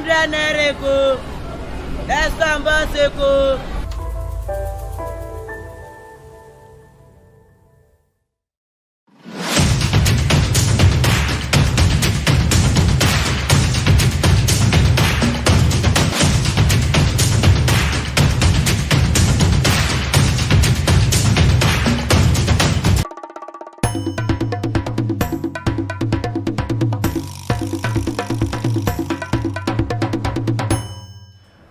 100 naira ko. Esambaseko.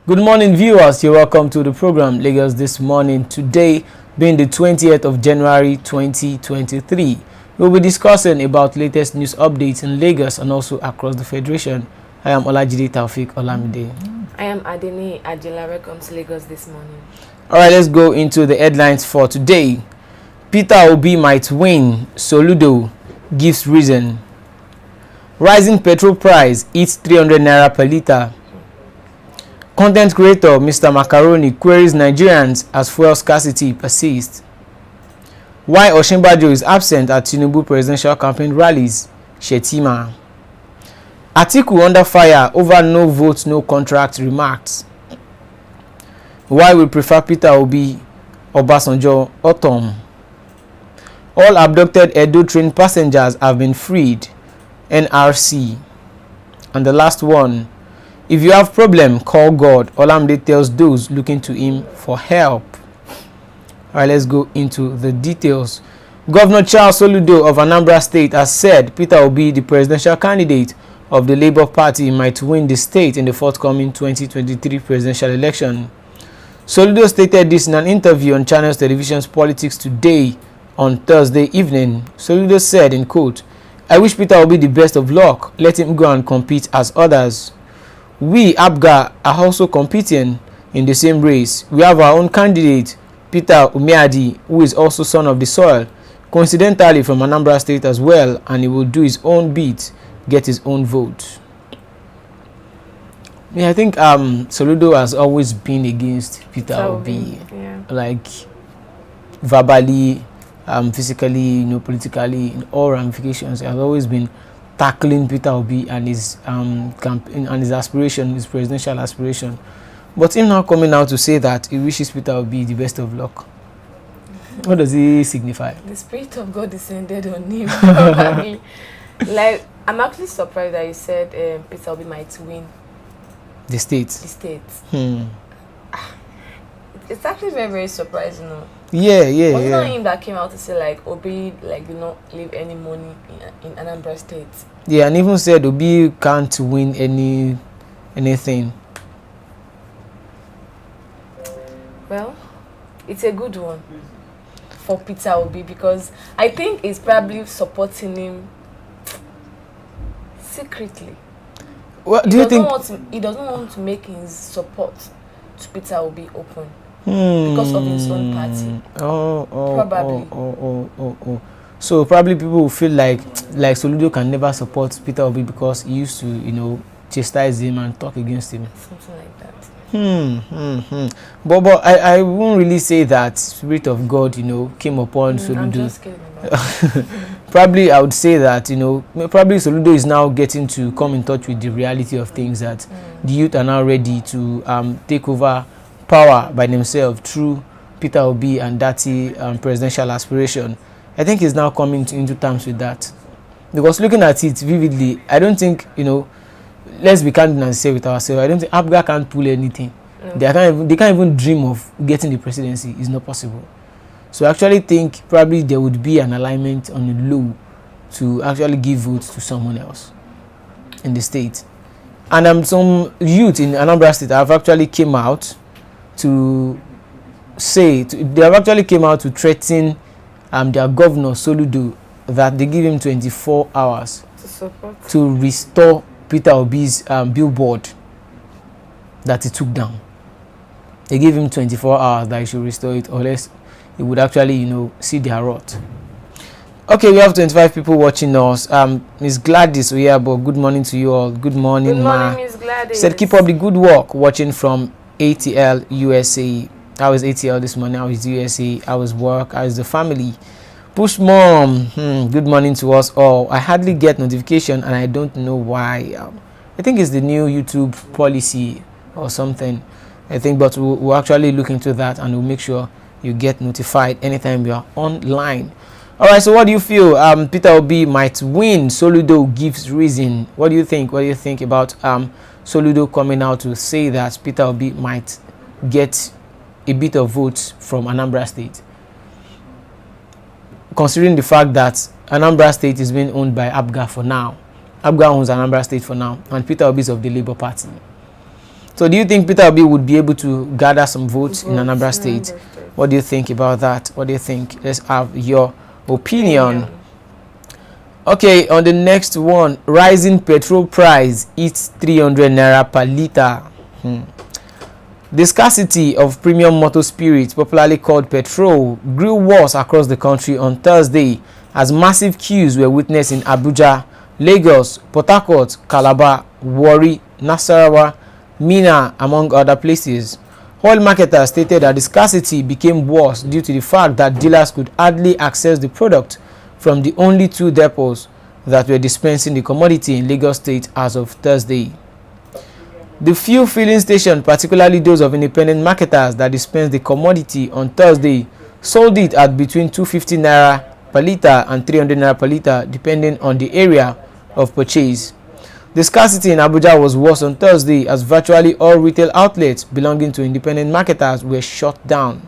Good morning, viewers. You're welcome to the program Lagos This Morning. Today being the 20th of January 2023, we'll be discussing about latest news updates in Lagos and also across the Federation. I am Olajide Taufik Olamide. I am Adeni Ajila. Welcome to Lagos This Morning. All right, let's go into the headlines for today. Peter Obi might win. Soludo gives reason. Rising petrol price hits 300 naira per litre. Content creator Mr. Macaroni queries Nigerians as fuel scarcity persists. Why Osinbajo is absent at Tinubu presidential campaign rallies. Shetima. Atiku under fire over no vote, no contract remarks. Why we prefer Peter Obi, Obasanjo, Autumn. All abducted Edo train passengers have been freed. NRC. And the last one. If you have problem, call God. Olamide tells those looking to him for help. All right, let's go into the details. Governor Charles Soludo of Anambra State has said Peter Obi, the presidential candidate of the Labour Party, might win the state in the forthcoming 2023 presidential election. Soludo stated this in an interview on Channels Television's Politics Today on Thursday evening. Soludo said, in quote, "I wish Peter Obi the best of luck. Let him go and compete as others. We, ABGA, are also competing in the same race. We have our own candidate, Peter Omiadi, who is also son of the soil, coincidentally from Anambra State as well, and he will do his own bit, get his own vote." Yeah, I think Soludo has always been against Peter Obi, like verbally, physically, politically, in all ramifications. He has always been tackling Peter Obi and his campaign and his aspiration, his presidential aspiration. But him now coming out to say that he wishes Peter Obi the best of luck. What does he signify? The Spirit of God descended on him. Probably. Like, I'm actually surprised that you said Peter Obi might win The state. the state. It's actually very, very surprising. No? Yeah. Was it not him that came out to say like Obi do not leave any money in Anambra State? Yeah, and even said Obi can't win anything. Well, it's a good one for Peter Obi because I think he's probably supporting him secretly. Well, do you think he doesn't want to make his support to Peter Obi open because of his own party? Probably. So probably people will feel like Soludo can never support Peter Obi because he used to, chastise him and talk against him. Something like that. But I won't really say that Spirit of God, came upon Soludo. I'm just kidding about Probably I would say that, probably Soludo is now getting to come in touch with the reality of things, that the youth are now ready to take over power by themselves through Peter Obi and that presidential aspiration. I think he's now coming into terms with that. Because looking at it vividly, I don't think, let's be candid and say with ourselves, I don't think ABGA can't pull anything. No. They can't even dream of getting the presidency. It's not possible. So I actually think probably there would be an alignment on the law to actually give votes to someone else in the state. And some youth in Anambra State have actually came out to say, they have actually came out to threaten their governor Soludo that they give him 24 hours to restore Peter Obi's billboard that he took down. They gave him 24 hours that he should restore it, or else he would actually, see their wrath. Okay, we have 25 people watching us. Miss Gladys, we are, but good morning to you all. Good morning, Good morning, Miss Gladys. Said keep up the good work. Watching from ATL USA. How is ATL this morning? How is USA? How is work? How is the family? Push mom. Good morning to us all. I hardly get notification and I don't know why. I think it's the new YouTube policy or something. I think, but we'll actually look into that and we'll make sure you get notified anytime you are online. All right, so what do you feel? Peter Obi might win. Soludo gives reason. What do you think? What do you think about Soludo coming out to say that Peter Obi might get a bit of votes from Anambra State, considering the fact that Anambra State is being owned by APGA for now? APGA owns Anambra State for now, and Peter Obi is of the Labour Party. So do you think Peter Obi would be able to gather some votes in Anambra State? What do you think about that? What do you think? Let's have your opinion. Okay, on the next one, rising petrol price hits 300 naira per litre. The scarcity of premium motor spirits, popularly called petrol, grew worse across the country on Thursday as massive queues were witnessed in Abuja, Lagos, Port Harcourt, Calabar, Warri, Nasarawa, Minna, among other places. Oil marketers stated that the scarcity became worse due to the fact that dealers could hardly access the product from the only 2 depots that were dispensing the commodity in Lagos State as of Thursday. The few filling stations, particularly those of independent marketers that dispensed the commodity on Thursday, sold it at between 250 naira per litre and 300 naira per litre, depending on the area of purchase. The scarcity in Abuja was worse on Thursday as virtually all retail outlets belonging to independent marketers were shut down,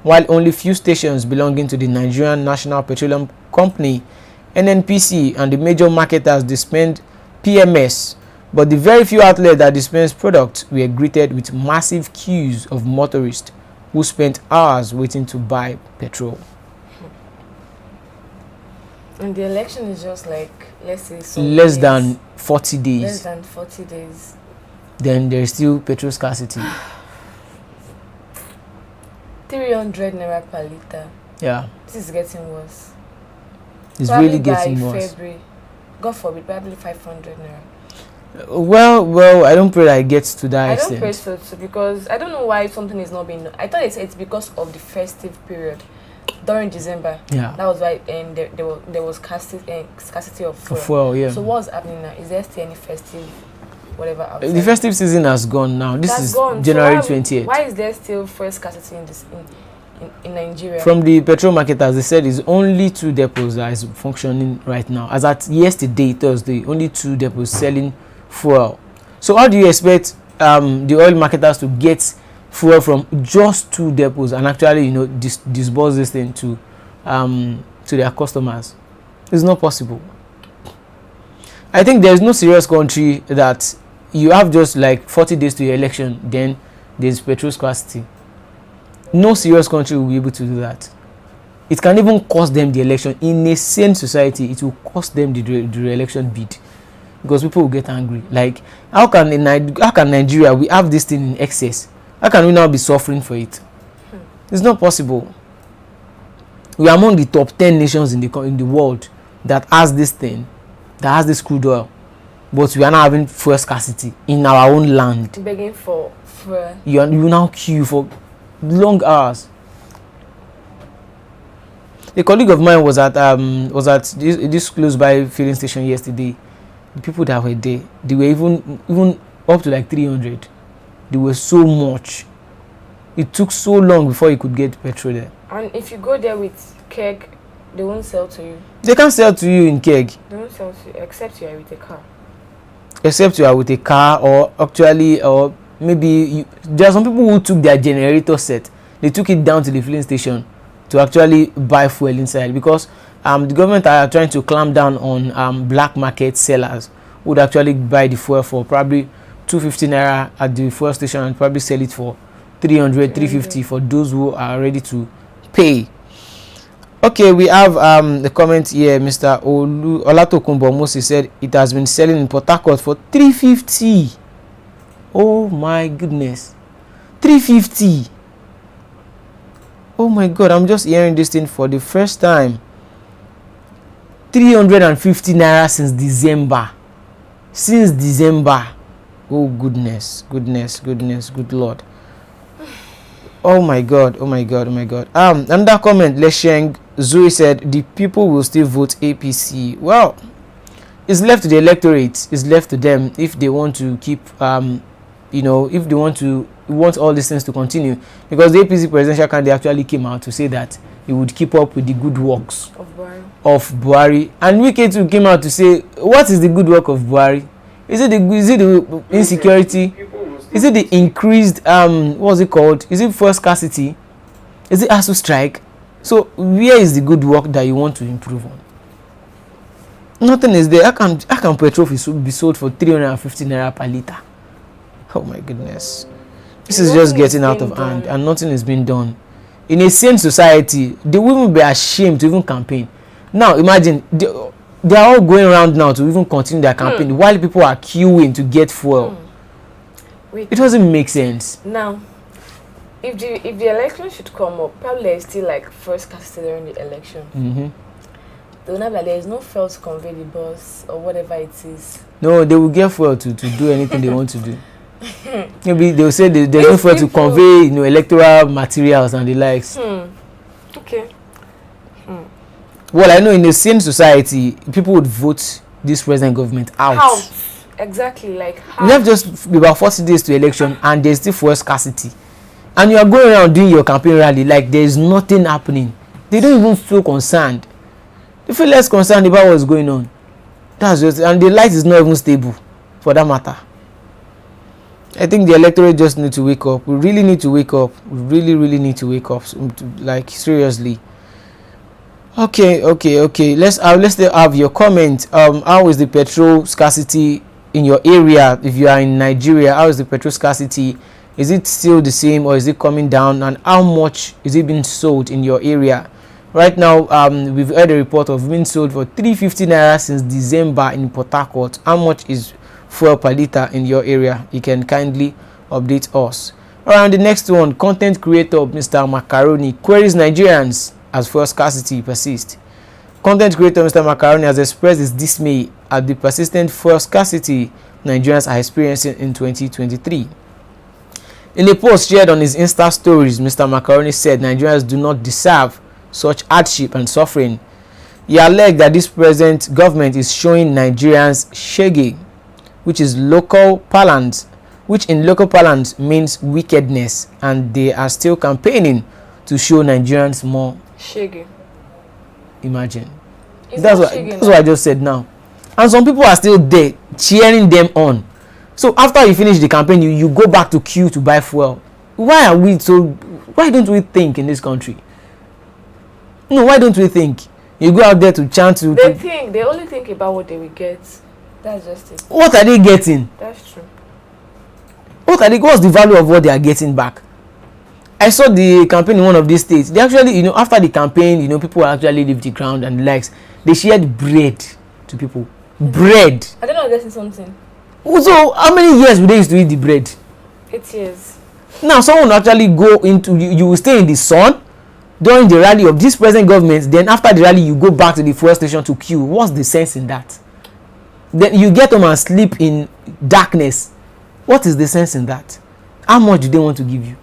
while only few stations belonging to the Nigerian National Petroleum Company (NNPC) and the major marketers dispensed PMS. But the very few outlets that dispensed products were greeted with massive queues of motorists who spent hours waiting to buy petrol. And the election is just like, let's say, less than 40 days. Less than 40 days. Then there is still petrol scarcity. 300 naira per litre. Yeah. This is getting worse. It's probably really getting by worse. February, God forbid, probably 500 naira. Well, I don't pray that it gets to that extent. I don't pray so too, because I don't know why something is not being. I thought it's because of the festive period during December. Yeah. That was why there was scarcity of fuel. Fuel, yeah. So what's happening now? Is there still any festive whatever outside? The festive season has gone now. This That's is gone. January So 28th. why is there still fuel scarcity in Nigeria? From the petrol marketers, they said it's only 2 depots that is functioning right now. As at yesterday, Thursday, only 2 depots selling fuel. So how do you expect the oil marketers to get fuel from just 2 depots and actually, disburse this thing to their customers? It's not possible. I think there's no serious country that you have just like 40 days to your election, then there's petrol scarcity. No serious country will be able to do that. It can even cost them the election. In a sane society, it will cost them the re-election bid, because people will get angry. Like, how can Nigeria, we have this thing in excess? How can we now be suffering for it? It's not possible. We are among the top 10 nations in the world that has this thing, that has this crude oil, but we are now having fuel scarcity in our own land. Begging for fuel. You now queue for long hours. A colleague of mine was at this close by filling station yesterday. The people that were there, they were even up to like 300. They were so much. It took so long before you could get petrol there. And if you go there with keg, they won't sell to you. They can't sell to you in keg. They won't sell to you except you are with a car. Except you are with a car, or maybe there are some people who took their generator set. They took it down to the filling station to actually buy fuel inside, because the government are trying to clamp down on black market sellers who would actually buy the fuel for probably 250 naira at the fuel station and probably sell it for 300, 350 for those who are ready to pay. Okay, we have the comment here. Mr. Olatokunbo Moses said it has been selling in Port Harcourt for 350. Oh my goodness, 350. Oh my god, I'm just hearing this thing for the first time. 350 naira since December. Oh goodness, good lord. Oh my god. Another comment, Lesheng Zuri said the people will still vote APC. Well, it's left to the electorate. It's left to them if they want to keep, if they want all these things to continue. Because the APC presidential candidate actually came out to say that he would keep up with the good works of Buhari. And Wike too came out to say, what is the good work of Buhari? Is it the insecurity? Is it the increased what's it called? Is it fuel scarcity? Is it ASU strike? So where is the good work that you want to improve on? Nothing is there. How can petrol be sold for 350 naira per liter? Oh my goodness. This is just getting out of hand, and nothing is being done. In a sane society, they wouldn't be ashamed to even campaign. Now imagine they are all going around now to even continue their campaign while people are queuing to get fuel. Wait. It doesn't make sense. Now, if the election should come up, probably there is still like first cast during the election. They will not like there is no fuel to convey the bus or whatever it is. No, they will get fuel to do anything they want to do. Maybe they will say there's no fuel to convey, electoral materials and the likes. Okay. Well, I know in a sane society, people would vote this present government out. Exactly, like how? We have just about 40 days to election, and there's still fuel scarcity. And you are going around doing your campaign rally like there's nothing happening. They don't even feel concerned. They feel less concerned about what's going on. That's just, and the light is not even stable, for that matter. I think the electorate just need to wake up. We really need to wake up. We really need to wake up. Like seriously. Okay. Let's have your comment. How is the petrol scarcity in your area? If you are in Nigeria, how is the petrol scarcity? Is it still the same or is it coming down? And how much is it being sold in your area? Right now, we've heard a report of being sold for 350 naira since December in Port Harcourt. How much is fuel per liter in your area? You can kindly update us. Around the next one, content creator Mr. Macaroni queries Nigerians as fuel scarcity persists. Content creator Mr. Macaroni has expressed his dismay at the persistent fuel scarcity Nigerians are experiencing in 2023. In a post shared on his Insta stories, Mr. Macaroni said Nigerians do not deserve such hardship and suffering. He alleged that this present government is showing Nigerians shege, which in local parlance means wickedness, and they are still campaigning to show Nigerians more shege. Imagine. That's what I just said now. And some people are still there cheering them on. So after you finish the campaign, you go back to queue to buy fuel. Why don't we think in this country? No, why don't we think? You go out there to chant to... They only think about what they will get. That's just it. What are they getting? That's true. What's the value of what they are getting back? I saw the campaign in one of these states. They actually, after the campaign, people actually leave the ground and likes. They shared bread to people. Bread. I don't know, getting something. So, how many years would they used to eat the bread? 8 years. Now, someone will actually go into, you will stay in the sun during the rally of this present government. Then after the rally, you go back to the fuel station to queue. What's the sense in that? Then you get home and sleep in darkness. What is the sense in that? How much do they want to give you?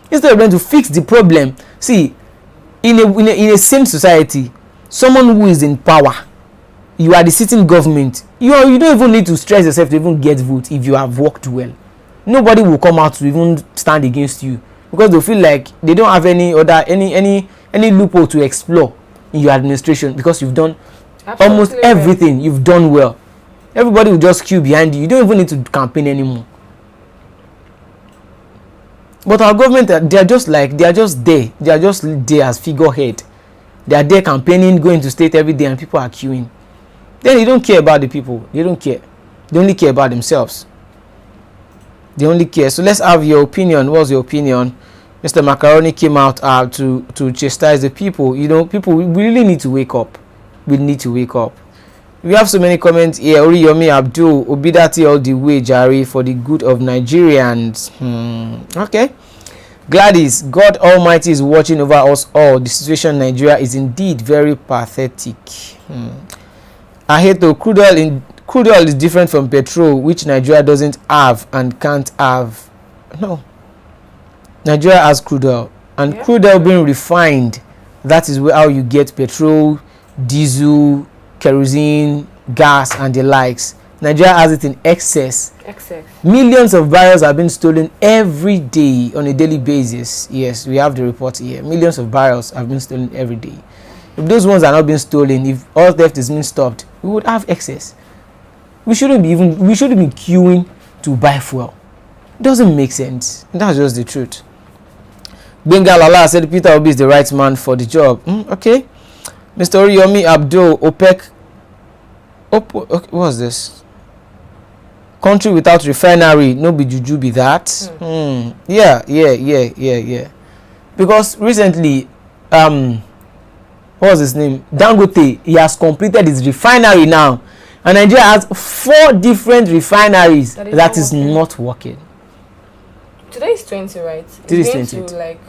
Instead of trying to fix the problem. See, in a sane society, someone who is in power, you are the sitting government, you don't even need to stress yourself to even get vote if you have worked well. Nobody will come out to even stand against you because they feel like they don't have any loophole to explore in your administration because you've done almost everything. You've done well. Everybody will just queue behind you. You don't even need to campaign anymore. But our government, they are just there. They are just there as figurehead. They are there campaigning, going to state every day, and people are queuing. Then they don't care about the people. They don't care. They only care about themselves. They only care. So let's have your opinion. What's your opinion? Mr. Macaroni came out to chastise the people. People, we really need to wake up. We need to wake up. We have so many comments here. Oriyomi Abdul, Obidati all the way, Jari, for the good of Nigerians. Okay. Gladys, God Almighty is watching over us all. The situation in Nigeria is indeed very pathetic. Aheto, crude oil is different from petrol, which Nigeria doesn't have and can't have. No. Nigeria has crude oil. And crude oil being refined, that is how you get petrol, diesel, kerosene, gas, and the likes. Nigeria has it in excess. Excess. Millions of barrels are being stolen every day on a daily basis. Yes, we have the report here. Millions of barrels have been stolen every day. If those ones are not being stolen, if all theft is being stopped, we would have excess. We shouldn't be queuing to buy fuel. It doesn't make sense. That's just the truth. Bengal Allah said Peter Obi is the right man for the job. Okay. Mr. Oriyomi Abdul, OPEC. Okay, what's this? Country without refinery, no be juju be that. Yeah. Because recently, what was his name? Dangote, he has completed his refinery now. And Nigeria has 4 different refineries that is not working. Today is 20, right? Today is 20. To, like,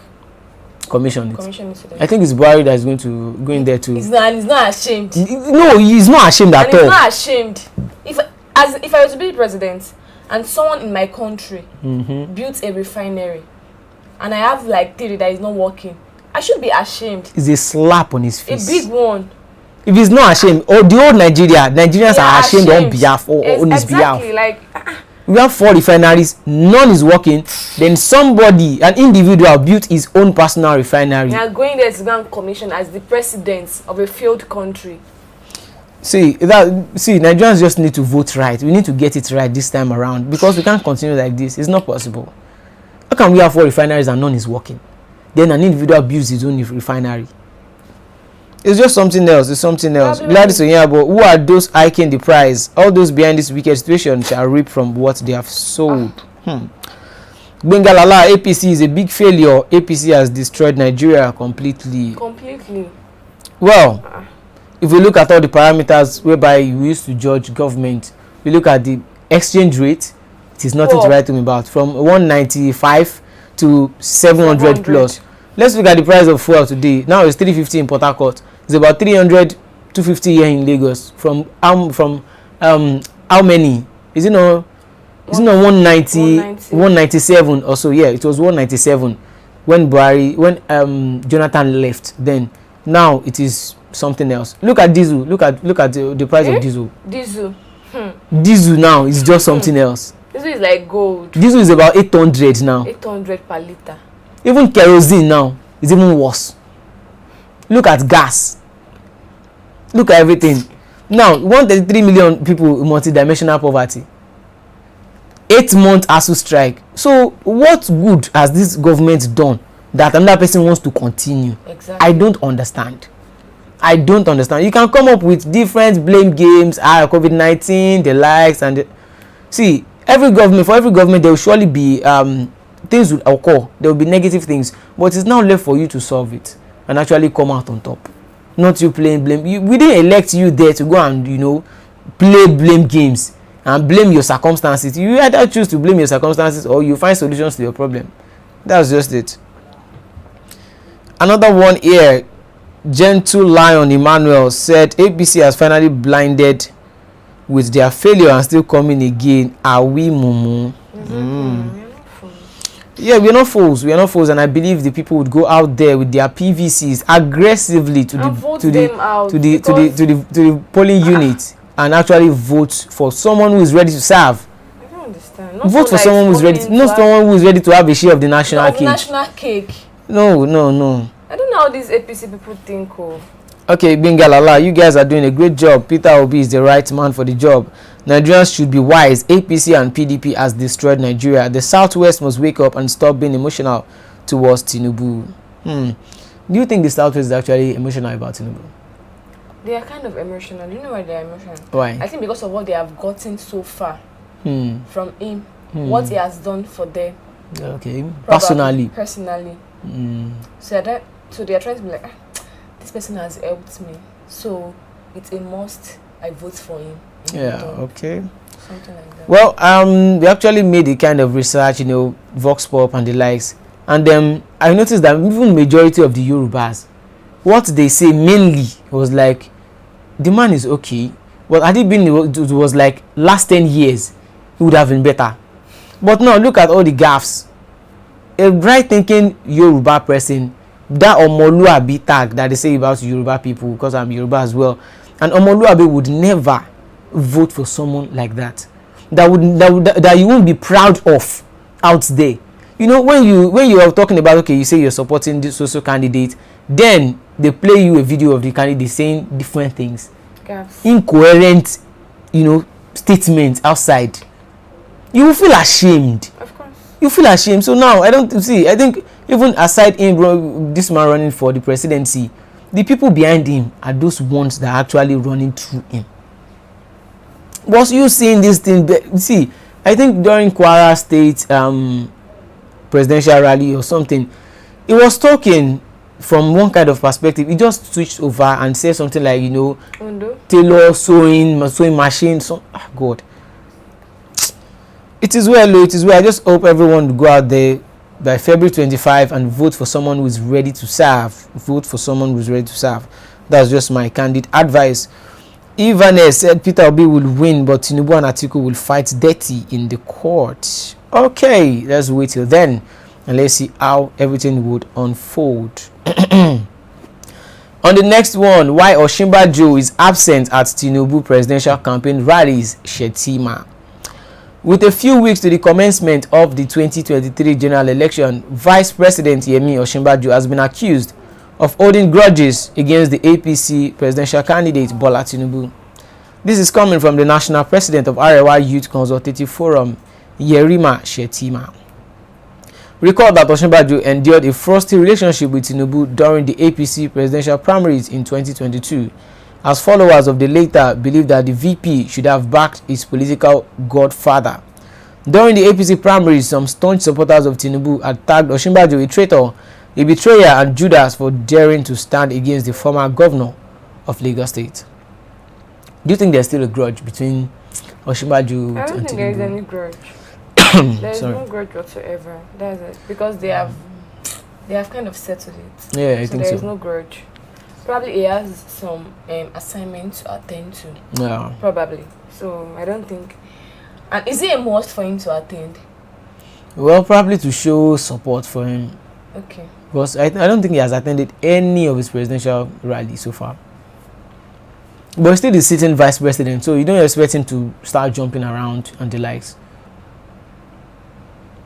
commission it today. I think it's Buhari that is going to go in there too. He's not ashamed. No, he's not ashamed at all. He's not ashamed. If I was to be president and someone in my country built a refinery and I have like theory that is not working, I should be ashamed. It's a slap on his face. A big one. If he's not ashamed, or the whole Nigerians are ashamed on behalf or on his behalf. Exactly, like we have 4 refineries, none is working. Then somebody, an individual, built his own personal refinery. You are going there to go and commission as the president of a failed country. See, Nigerians just need to vote right. We need to get it right this time around because we can't continue like this. It's not possible. How can we have 4 refineries and none is working? Then an individual builds his own refinery. It's just something else. It's something else. Gladys Onyabo, who are those hiking the price? All those behind this wicked situation shall reap from what they have sowed. Bengalala, APC is a big failure. APC has destroyed Nigeria completely. Well, if we look at all the parameters whereby we used to judge government, we look at the exchange rate, it is nothing to write to me about. From 195 to 700 plus. Let's look at the price of fuel today. Now it's 350 in Port Harcourt. It's about 300, 250 here in Lagos. From how many? Is it not 190, 197 or so? Yeah, it was 197 when Jonathan left. Then now it is something else. Look at diesel. Look at the price of diesel. Diesel now is just something else. Diesel is like gold. Diesel is about 800 now. 800 per liter. Even kerosene now is even worse. Look at gas. Look at everything. Now, 133 million people in multidimensional poverty. 8-month ASU strike. So, what good has this government done that another person wants to continue? Exactly. I don't understand. You can come up with different blame games, COVID-19, the likes, and see, for every government, there will surely be things will occur. There will be negative things, but it's now left for you to solve it and actually come out on top. Not you playing blame. We didn't elect you there to go and play blame games and blame your circumstances. You either choose to blame your circumstances or you find solutions to your problem. That's just it. Another one here, Gentle Lion Emmanuel said APC has finally blinded with their failure and still coming again. Are we mumu? Yeah, we are not fools, and I believe the people would go out there with their PVCs aggressively to the polling unit and actually vote for someone who is ready to serve. I don't understand. Vote for someone who is ready, someone who is ready to have a share of the national cake. No. I don't know how these APC people think. Okay, Bengalala, you guys are doing a great job. Peter Obi is the right man for the job. Nigerians should be wise. APC and PDP has destroyed Nigeria. The Southwest must wake up and stop being emotional towards Tinubu. Do you think the Southwest is actually emotional about Tinubu? They are kind of emotional. Do you know why they are emotional? Why? I think because of what they have gotten so far from him, what he has done for them. Okay, personally. So they are trying to be like, this person has helped me, so it's a must I vote for him. Yeah, okay. Something like that. Well, we actually made a kind of research, Vox Pop and the likes, and I noticed that even majority of the Yorubas, what they say mainly was like, the man is okay, but had it been, it was like last 10 years, it would have been better. But now look at all the gaffes. A right thinking Yoruba person, that Omoluabi tag that they say about Yoruba people, because I'm Yoruba as well, and Omoluabi would never vote for someone like that? That you won't be proud of out there. You know, when you are talking about, okay, you say you're supporting this social candidate, then they play you a video of the candidate saying different things, incoherent, you know, statements outside. You will feel ashamed. Of course. You feel ashamed. So now I think even aside this man running for the presidency, the people behind him are those ones that are actually running through him. Was you seeing this thing? See, I think during Kwara State presidential rally or something, he was talking from one kind of perspective. He just switched over and said something like, you know, tailor, sewing machine. God, it is well. It is well. I just hope everyone will go out there by February 25 and vote for someone who is ready to serve. Vote for someone who is ready to serve. That's just my candid advice. Ivanes said Peter Obi will win, but Tinubu and Atiku will fight dirty in the court. Okay, let's wait till then and let's see how everything would unfold. On the next one, why Osinbajo is absent at Tinubu presidential campaign rallies, Shetima. With a few weeks to the commencement of the 2023 general election, Vice President Yemi Osinbajo has been accused of holding grudges against the APC presidential candidate Bola Tinubu. This is coming from the national president of Arewa Youth Consultative Forum, Yerima Shetima. Recall that Osinbajo endured a frosty relationship with Tinubu during the APC presidential primaries in 2022, as followers of the latter believe that the VP should have backed his political godfather. During the APC primaries, some staunch supporters of Tinubu had tagged Osinbajo a traitor, a betrayer, and Judas for daring to stand against the former governor of Lagos State. Do you think there's still a grudge between Osinbajo and Tinubu? I don't think there's any grudge. There's no grudge whatsoever. That's it. Because they have kind of settled it. Yeah, I think so. There's no grudge. Probably he has some assignment to attend to. Yeah. Probably. So I don't think. And is it a must for him to attend? Well, probably to show support for him. Okay. Because I don't think he has attended any of his presidential rallies so far. But he's still the sitting vice president, so you don't expect him to start jumping around and the likes.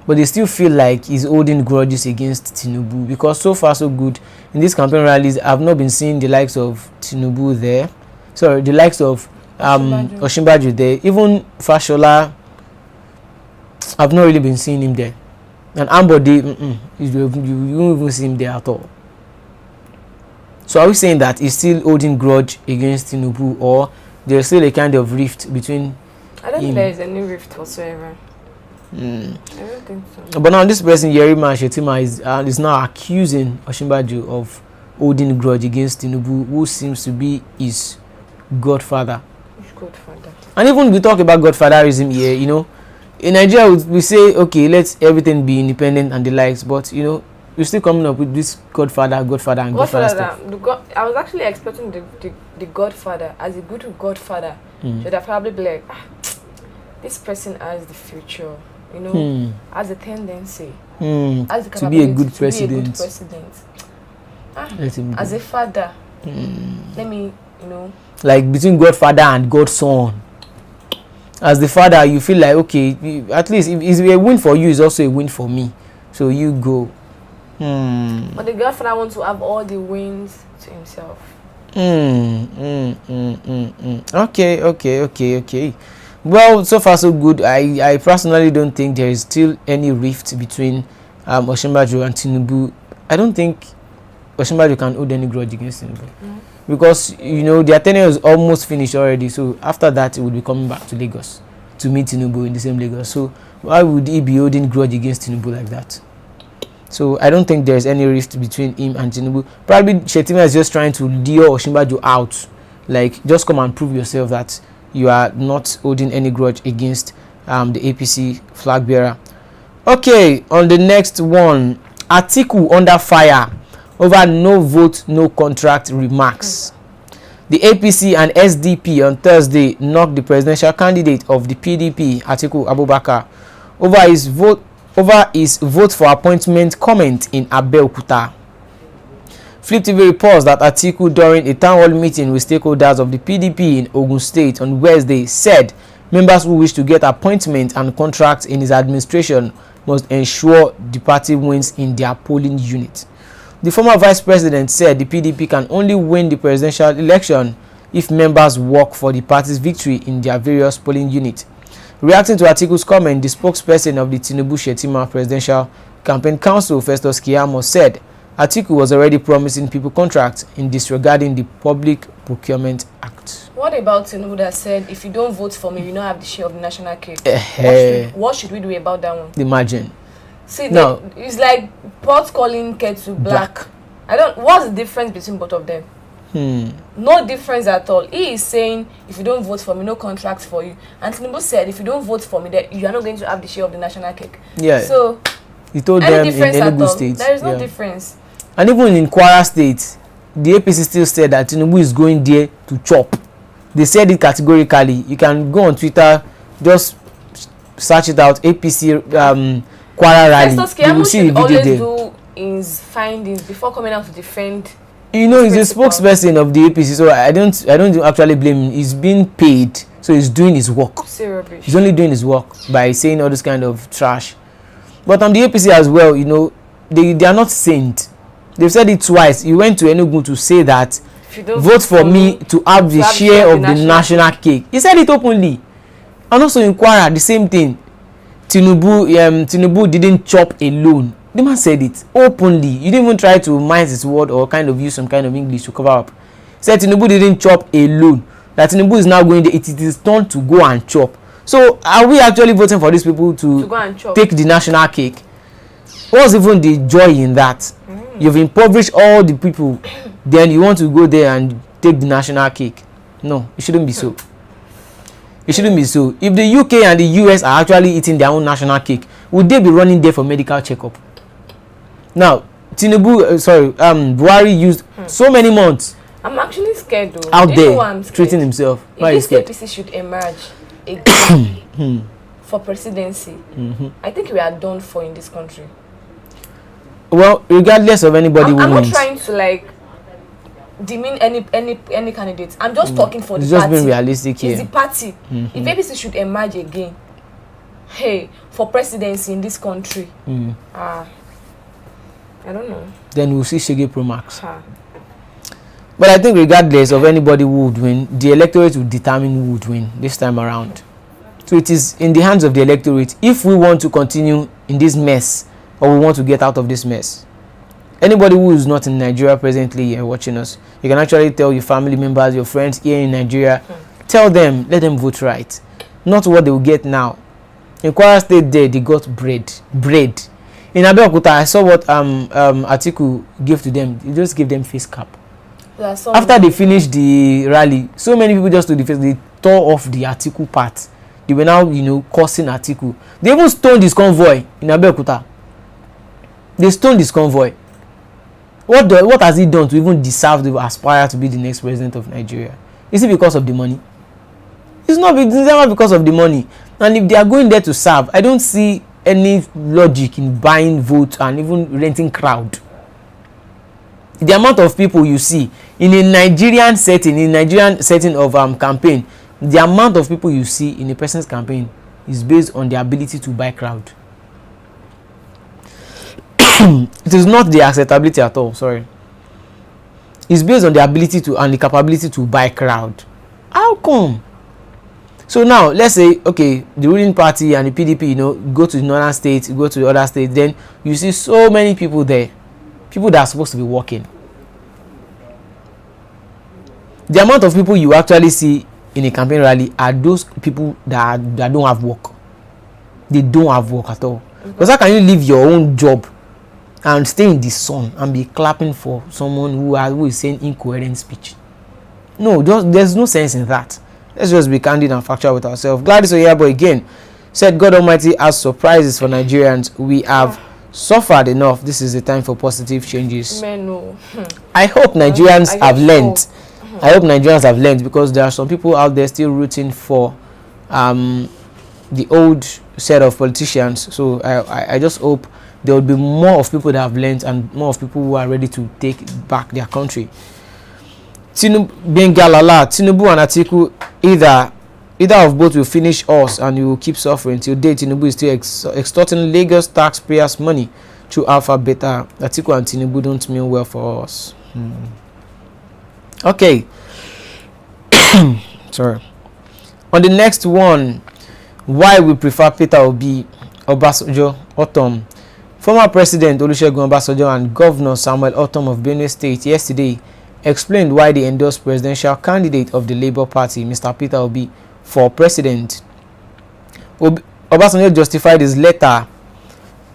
But they still feel like he's holding grudges against Tinubu, because so far so good in these campaign rallies. I've not been seeing the likes of Tinubu there. Sorry, the likes of Osinbajo there. Even Fashola, I've not really been seeing him there. And Ambode, you won't even see him there at all. So are we saying that he's still holding grudge against Tinubu, or there's still a kind of rift between I don't think there is any rift whatsoever. I don't think so. But now this person, Yerima Shetima, is now accusing Osinbajo of holding grudge against Tinubu, who seems to be his godfather. His godfather. And even we talk about godfatherism here, you know, in Nigeria we say, okay, let everything be independent and the likes, but you know, we're still coming up with this godfather and godfather stuff. I was actually expecting the godfather, as a good godfather, should have probably be like, this person has the future, you know, has a tendency, has the to be a good president. As a father, let me, you know. Like between godfather and godson. As the father, you feel like, okay, at least if it's a win for you, it's also a win for me. So you go. But the godfather wants to have all the wins to himself. Okay. Well, so far so good. I personally don't think there is still any rift between Osinbajo and Tinubu. I don't think Osinbajo can hold any grudge against Tinubu. Because, you know, their tenure is almost finished already. So after that, he will be coming back to Lagos to meet Tinubu in the same Lagos. So why would he be holding grudge against Tinubu like that? So I don't think there's any rift between him and Tinubu. Probably Shetima is just trying to lure Osinbajo out. Like, just come and prove yourself that you are not holding any grudge against the APC flag bearer. Okay, on the next one, Atiku under fire over no vote, no contract remarks. The APC and SDP on Thursday knocked the presidential candidate of the PDP, Atiku Abubakar, over his vote for appointment comment in Abeokuta. Flip TV reports that Atiku, during a town hall meeting with stakeholders of the PDP in Ogun State on Wednesday, said members who wish to get appointments and contracts in his administration must ensure the party wins in their polling unit. The former vice president said the PDP can only win the presidential election if members work for the party's victory in their various polling units. Reacting to Atiku's comment, the spokesperson of the Tinubu-Shettima Presidential Campaign Council, Festus Keyamo, said Atiku was already promising people contracts in disregarding the Public Procurement Act. What about Tinubu that said, if you don't vote for me, you don't have the share of the national cake? What should we do about that one? Imagine. See, no. It's like pot calling kettle black. What's the difference between both of them? No difference at all. He is saying, if you don't vote for me, no contracts for you. And Tinubu said, if you don't vote for me, that you are not going to have the share of the national cake. Yeah. So, he told them in Enugu State. There is no difference. And even in Kwara State, the APC still said that Tinubu is going there to chop. They said it categorically. You can go on Twitter, just search it out, APC Kwara rally. You will see the video there. Do his findings before coming out to defend. You know, he's a spokesperson of the APC, so I don't actually blame him. He's being paid, so he's doing his work. He's only doing his work by saying all this kind of trash. But on the APC as well, you know, they are not saint. They've said it twice. He went to Enugu to say that vote for me to have the share of the national cake. He said it openly. And also in Kwara, the same thing. Tinubu didn't chop alone. The man said it openly. You didn't even try to mince his word or kind of use some kind of English to cover up. He said Tinubu didn't chop alone. That Tinubu is now going there. It is his turn to go and chop. So are we actually voting for these people to go and take the national cake? What's even the joy in that? You've impoverished all the people, then you want to go there and take the national cake. No, it shouldn't be so. It shouldn't be so. If the UK and the US are actually eating their own national cake, would they be running there for medical checkup? Now, Buhari used so many months. I'm actually scared though. Out there, treating himself. Why is scared? APC should emerge again for presidency. I think we are done for in this country. Well, regardless of anybody who wins. I'm not trying to like demean any candidate. I'm just talking for the it's party. Just being realistic here. It's the party. If APC should emerge again, for presidency in this country, I don't know. Then we'll see Shege Pro Max. But I think regardless of anybody who would win, the electorate will determine who would win this time around. So it is in the hands of the electorate if we want to continue in this mess or we want to get out of this mess. Anybody who is not in Nigeria presently watching us, you can actually tell your family members, your friends here in Nigeria, tell them, let them vote right. Not what they will get now. In Kwara State there, they got bread. In Abeokuta, I saw what Atiku gave to them. He just gave them face cap. After they finished the rally, so many people just to the face, they tore off the Atiku part. They were now, cursing Atiku. They even stoned his convoy in Abeokuta. They stoned his convoy. What has he done to even deserve to aspire to be the next president of Nigeria? Is it because of the money? It's never because of the money. And if they are going there to serve, I don't see any logic in buying votes and even renting crowd. The amount of people you see in a Nigerian setting of campaign, the amount of people you see in a person's campaign is based on the ability to buy crowd. It is not the acceptability at all, sorry. It's based on the ability to and the capability to buy crowd. How come? So now, let's say, okay, the ruling party and the PDP, go to the northern states, go to the other states, then you see so many people there. People that are supposed to be working. The amount of people you actually see in a campaign rally are those people that don't have work. They don't have work at all. Because how can you leave your own job and stay in the sun and be clapping for someone who is saying incoherent speech? No, there's no sense in that. Let's just be candid and factual with ourselves. Gladys Oyabo again said, God Almighty has surprises for Nigerians. We have suffered enough. This is the time for positive changes. I hope Nigerians have learned. I hope Nigerians have learned, because there are some people out there still rooting for the old set of politicians. So I just hope there will be more of people that have learned and more of people who are ready to take back their country. Tinubu being Galala, Tinubu and Atiku, either of both will finish us and we will keep suffering. Till date, Tinubu is still extorting Lagos taxpayers' money through Alpha Beta. Atiku and Tinubu don't mean well for us. Okay. Sorry. On the next one, why we prefer Peter Obi, Obasanjo, Otom. Former President Olusegun Obasanjo and Governor Samuel Otom of Benue State yesterday explained why they endorsed presidential candidate of the Labour Party, Mr. Peter Obi, for president. Obasanjo justified his letter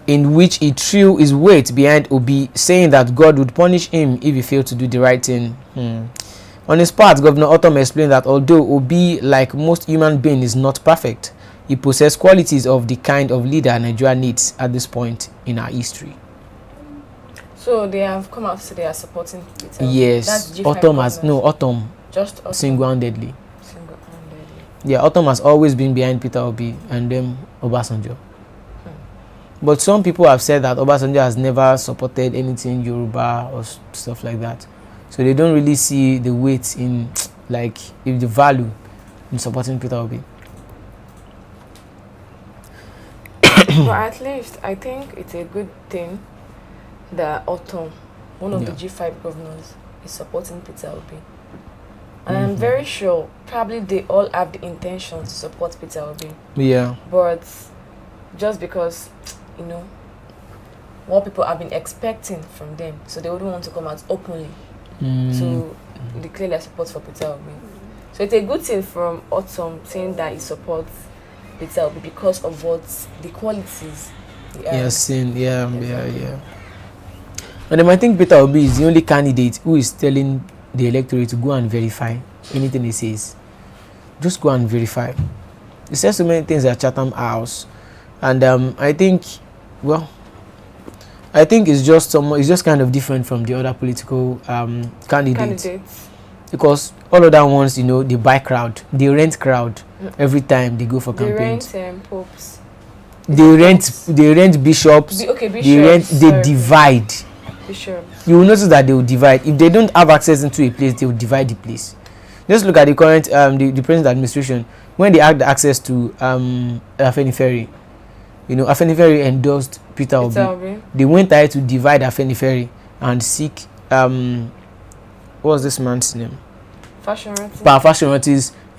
in which he threw his weight behind Obi, saying that God would punish him if he failed to do the right thing. On his part, Governor Otom explained that although Obi, like most human beings, is not perfect, he possesses qualities of the kind of leader Nigeria needs at this point in our history. So they have come out to say they are supporting Peter. Yes, Otom just Otom. Single-handedly. Yeah, Otom has always been behind Peter Obi and then Obasanjo. But some people have said that Obasanjo has never supported anything Yoruba or stuff like that. So they don't really see the weight in, like, if the value in supporting Peter Obi. But at least I think it's a good thing that Otom, one of the G5 governors, is supporting Peter Obi. And I'm very sure probably they all have the intention to support Peter Obi. Yeah. But just because, you know, what people have been expecting from them, so they wouldn't want to come out openly to declare their support for Peter Obi. So it's a good thing from Otom saying that he supports Peter Obi because of what the qualities he has. Yeah. And then I think Peter Obi is the only candidate who is telling the electorate to go and verify anything he says. Just go and verify. He says so many things at Chatham House, and I think it's just kind of different from the other political candidates. Because all of that ones, you know, they buy crowd, they rent crowd every time they go for campaigns. They rent popes. They rent bishops. They divide. Bishops. You will notice that they will divide. If they don't have access into a place, they will divide the place. Just look at the current the present administration. When they had access to Afenifere, you know, Afenifere endorsed Peter Obi. They went ahead to divide Afenifere and seek what was this man's name? Fashion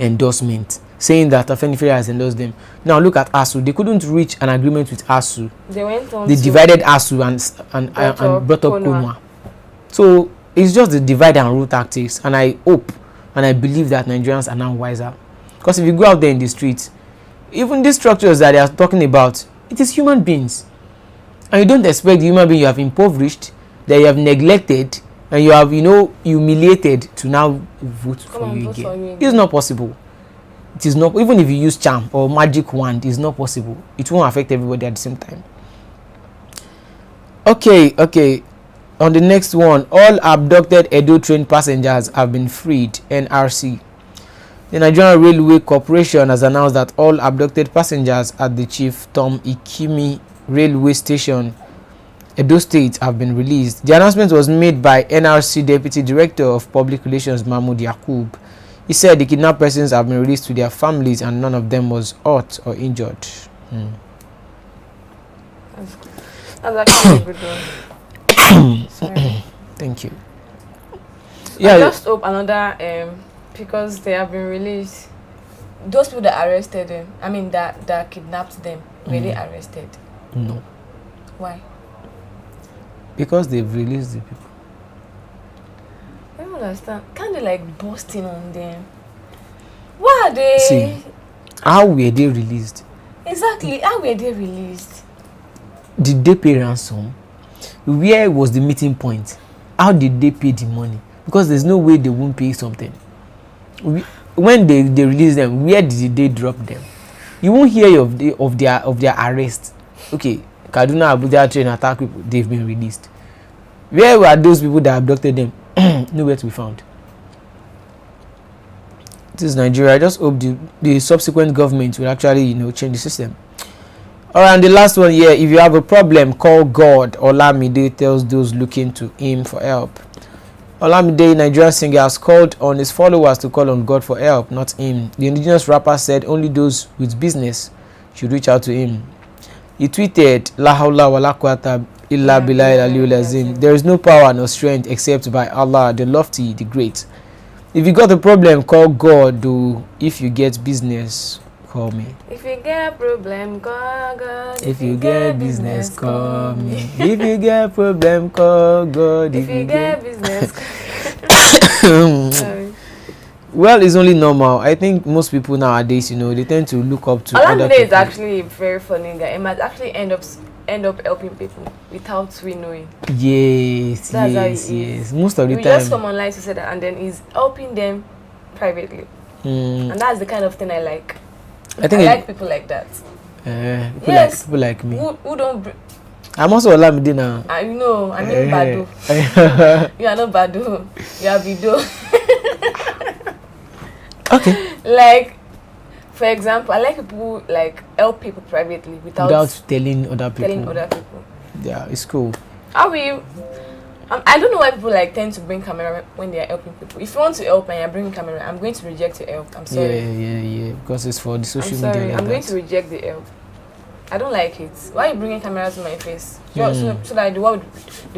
endorsement, saying that Afenifere has endorsed them. Now look at ASU. They couldn't reach an agreement with ASU. They divided ASU and brought up Konwa. So it's just the divide and rule tactics, and I hope and I believe that Nigerians are now wiser. Because if you go out there in the streets, even these structures that they are talking about, it is human beings. And you don't expect the human being you have impoverished, that you have neglected, and you have, you know, humiliated to now vote for you again. It's not possible. It is not, even if you use charm or magic wand, it's not possible. It won't affect everybody at the same time. Okay. On the next one, all abducted Edo train passengers have been freed. NRC. The Nigerian Railway Corporation has announced that all abducted passengers at the Chief Tom Ikimi Railway Station, Edo State, have been released. The announcement was made by NRC Deputy Director of Public Relations Mahmoud Yakub. He said the kidnapped persons have been released to their families and none of them was hurt or injured. That's actually a good one. Sorry. Thank you. I just hope another because they have been released. Those people that arrested them, that kidnapped them, were they arrested? No. Why? Because they've released the people. I don't understand. Can't they like bust in on them? Why are they? See, how were they released? Exactly. How were they released? Did they pay ransom? Where was the meeting point? How did they pay the money? Because there's no way they won't pay something. When they release them, where did they drop them? You won't hear of their arrest. Okay, Kaduna Abuja train attack people, they've been released. Where were those people that abducted them? Nowhere to be found. This is Nigeria. I just hope the subsequent government will actually, change the system. Alright, and the last one here, if you have a problem, call God. Olamide tells those looking to him for help. Olamide, Nigerian singer, has called on his followers to call on God for help, not him. The indigenous rapper said only those with business should reach out to him. He tweeted, La hawla wa la quwwata illa billahi al-aliyyil azim. There is no power nor strength except by Allah, the lofty, the great. If you got a problem, call God. Though if you get business, call me. If you get a problem, call God. If you get business, call me. If you get problem, call God. If you get business, sorry. Well, it's only normal. I think most people nowadays, they tend to look up to other Olamide people. is actually a very funny guy. He might actually end up helping people without we knowing. Yes, That's how yes, he is. yes. Most of the We time. just come online to say that, and then he's helping them privately, and that's the kind of thing I like. I think like people like that. People like me. Who don't. I'm also Olamide now. I know. I mean, Badu. You are not Badu. You are Bido. Okay. Like, for example, I like people who like help people privately without telling other people. Yeah, it's cool. How will you? I don't know why people like tend to bring camera when they are helping people. If you want to help and you're bringing camera, I'm going to reject your help. I'm sorry. Yeah. Because it's for the social I'm sorry. media. I'm going to reject the help. I don't like it. Why are you bringing camera to my face? So that the world